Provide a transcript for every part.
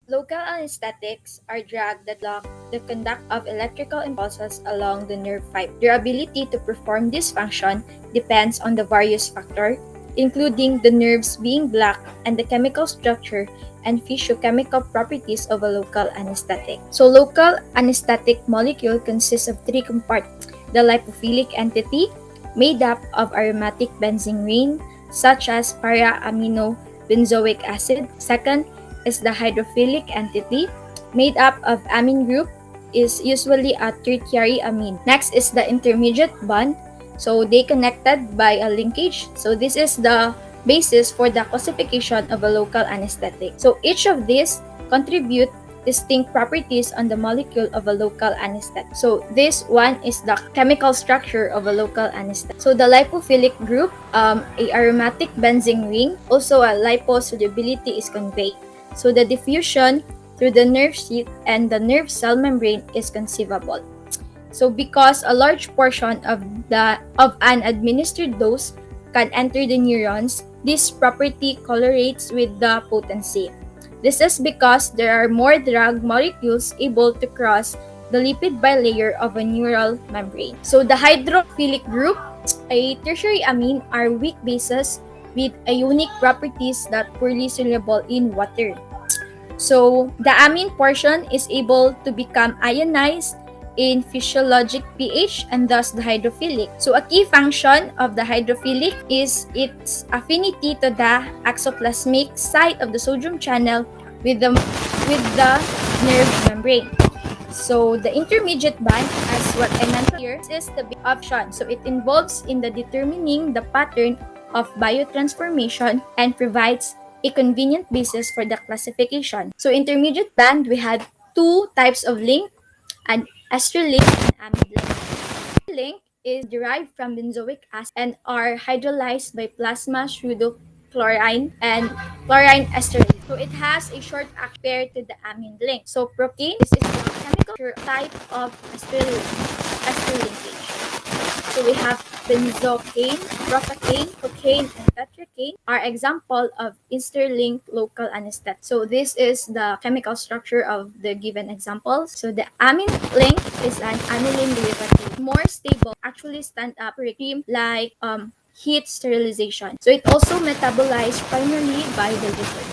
Local anesthetics are drugs that block the conduct of electrical impulses along the nerve fiber. Their ability to perform this function depends on the various factors, including the nerves being blocked and the chemical structure and physiochemical properties of a local anesthetic. So local anesthetic molecule consists of three compartments. The lipophilic entity, made up of aromatic benzene ring, such as para-amino benzoic acid. Second is the hydrophilic entity, made up of amine group, is usually a tertiary amine. Next is the intermediate bond. So they connected by a linkage. So this is the basis for the classification of a local anesthetic. So each of these contribute distinct properties on the molecule of a local anesthetic. So this one is the chemical structure of a local anesthetic. So the lipophilic group, a aromatic benzene ring, also a liposolubility is conveyed. So the diffusion through the nerve sheath and the nerve cell membrane is conceivable. So because a large portion of an administered dose can enter the neurons, this property correlates with the potency. This is because there are more drug molecules able to cross the lipid bilayer of a neural membrane. So the hydrophilic group, a tertiary amine, are weak bases with a unique properties that poorly soluble in water. So the amine portion is able to become ionized in physiologic pH and thus the hydrophilic. So a key function of the hydrophilic is its affinity to the exoplasmic site of the sodium channel with the nerve membrane. So the intermediate band, as what I mentioned here, is the big option. So it involves in the determining the pattern of biotransformation and provides a convenient basis for the classification. So intermediate band, we had two types of link, an ester link and amide link. Link is derived from benzoic acid and are hydrolyzed by plasma pseudochlorine and chlorine ester link. So it has a short action paired to the amine link. So protein, this is the chemical type of ester linkage. So we have benzocaine, propane, cocaine, and tetracaine are example of ester-linked local anesthetic. So this is the chemical structure of the given examples. So the amine link is an aniline derivative, more stable, actually stand up cream like heat sterilization. So it also metabolized primarily by the liver.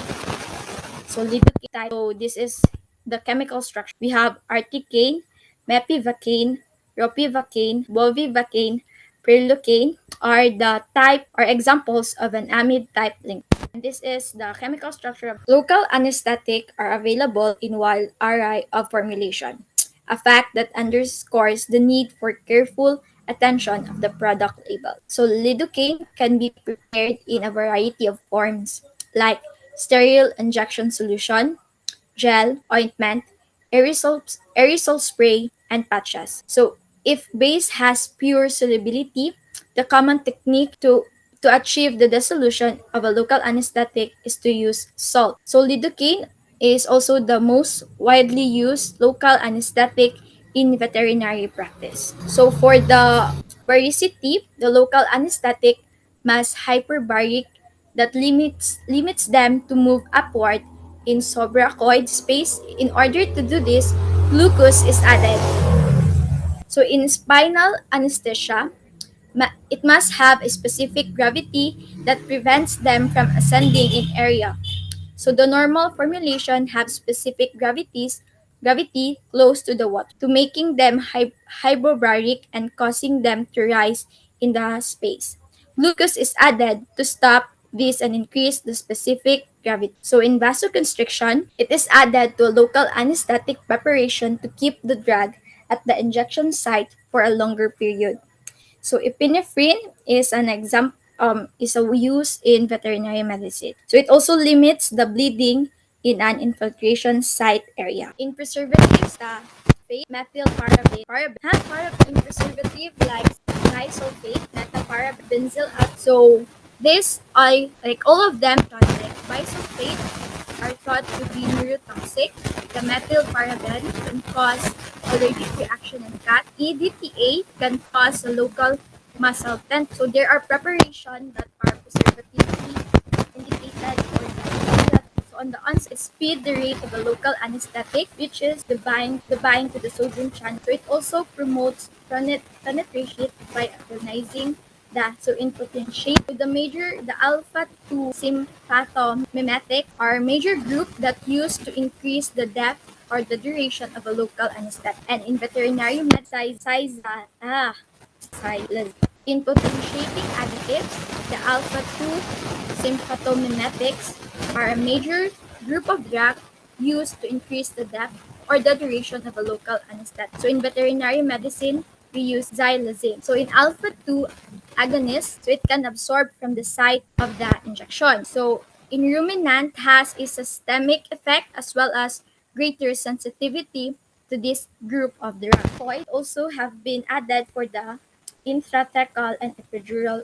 So lidocaine type. So this is the chemical structure. We have articaine, mepivacaine, ropivacaine, bovivacaine, prilocaine are the type or examples of an amide type link. And this is the chemical structure of local anesthetic are available in wide array of formulation, a fact that underscores the need for careful attention of the product label. So lidocaine can be prepared in a variety of forms like sterile injection solution, gel, ointment, aerosol spray, and patches. So if base has pure solubility, the common technique to achieve the dissolution of a local anesthetic is to use salt. So lidocaine is also the most widely used local anesthetic in veterinary practice. So for the baricity, the local anesthetic must hyperbaric that limits them to move upward in subrachoid space. In order to do this, glucose is added. So in spinal anesthesia, it must have a specific gravity that prevents them from ascending in area. So the normal formulation have specific gravity close to the water, to making them hyperbaric and causing them to rise in the space. Glucose is added to stop this and increase the specific gravity. So in vasoconstriction, it is added to a local anesthetic preparation to keep the drug at the injection site for a longer period. So epinephrine is an example is a use in veterinary medicine. So it also limits the bleeding in an infiltration site area. In preservatives, the methyl paraben in preservative like disulfate, metaparaben, benzyl. So this I like all of them like bisulfate are thought to be neurotoxic. The methyl paraben can cause allergic reaction in cat. EDTA can cause a local muscle tension. So there are preparations that are preservatively indicated or that on the onset, speed the rate of a local anesthetic, which is the bind to the sodium channel. So it also promotes penetration by agonizing that. So in potentiate, the alpha 2 sympathomimetics are a major group that used to increase the depth or the duration of a local anesthetic. And in veterinary medicine, in potentiating additives, the alpha 2 sympathomimetics are a major group of drugs used to increase the depth or the duration of a local anesthetic. So in veterinary medicine, we use xylazine. So in alpha 2 agonist, so it can absorb from the site of the injection. So in ruminant has a systemic effect as well as greater sensitivity to this group of drugs. Also have been added for the intrathecal and epidural